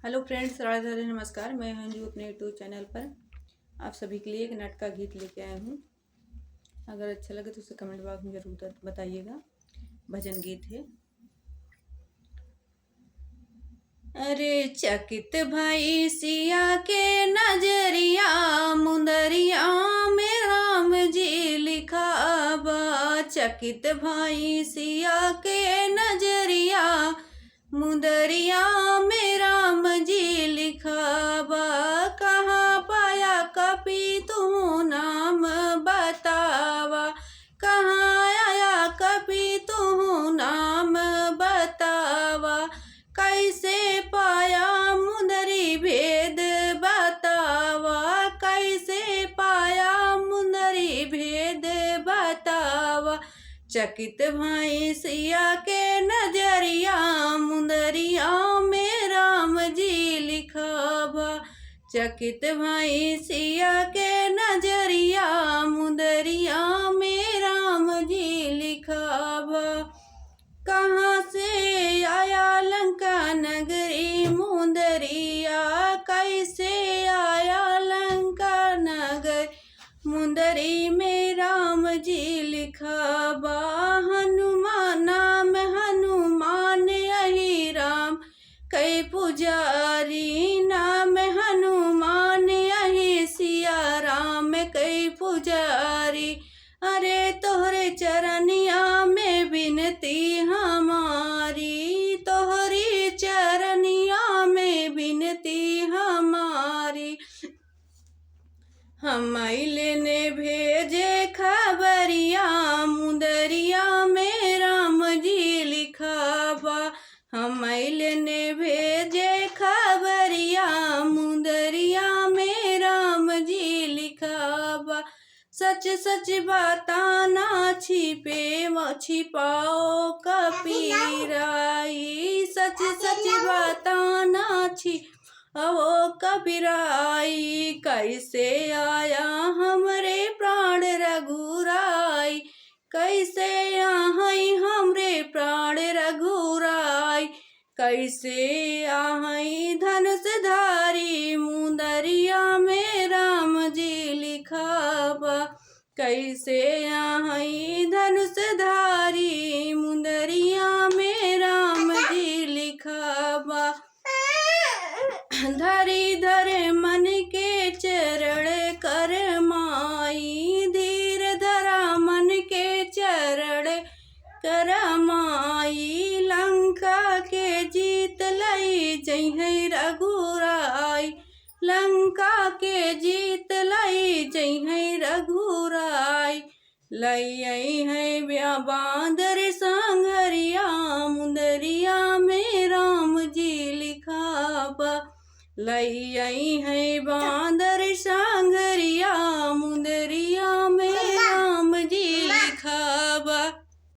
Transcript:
Hello friends, Radhe Radhe, नमस्कार। मैं अंजू अपने यूट्यूब चैनल पर आप सभी के लिए एक नाटक का गीत लेके आए हूँ। अगर अच्छा लगे तो उसे कमेंट बॉक्स में जरूर बताइएगा। भजन गीत है। अरे चकित भाई सिया के नजरिया, मुंदरिया में राम जी लिखा बा। चकित भाई सिया के नजरिया, मुंदरिया में राम जी लिखा बा। कहाँ पाया कपि तू नाम बतावा, कहाँ आया कपि तू नाम बतावा। कैसे पाया मुंदरी भेद बतावा, कैसे पाया मुंदरी भेद बतावा। चकित भाई सिया के नजरिया, मुंदरिया में राम जी लिखा बा। चकित भाई सिया के नजरिया, मुंदरिया में राम जी लिखा बा। कहाँ से आया लंका नगरी मुंदरिया, कैसे आया लंका नगर मुंदरी में राम जी लिखा बा। हनुमान नाम हनुमान यही राम, कई पुजारी नाम हनुमान यही सिया राम, कई पुजारी। अरे तोहरे चरनिया में बिनती हमारी, तोहरी चरनिया में बिनती हमारी। हम लेने भेजे खबरिया, मुंदरिया में राम जी लिखा बा। हम लेने भेजे खबरिया, मुंदरिया में राम जी लिखा बा। सच सच बाता ना छिपे छिपाओ कबीराई, सच सच बाता ना छिपाओ कबीराई। कैसे आया हमरे प्राण रघुराई, कैसे आहई हमरे प्राण रघुराई। कैसे आहई धनुष धारी, मुंदरिया में राम जी लिखा बा। कैसे आहई धनुष धारी, मुंदरिया में राम जी लिखा बा। धरी धरे मन के चरण कर माई, धीर धरा मन के चरण कर माई। लंका के जीत लई जइहै रघुराई, लंका के जीत लई जइहै रघुराई। लई है बांदर संघरिया, मुंदरिया में राम जी लिखा बा। लई है बांदर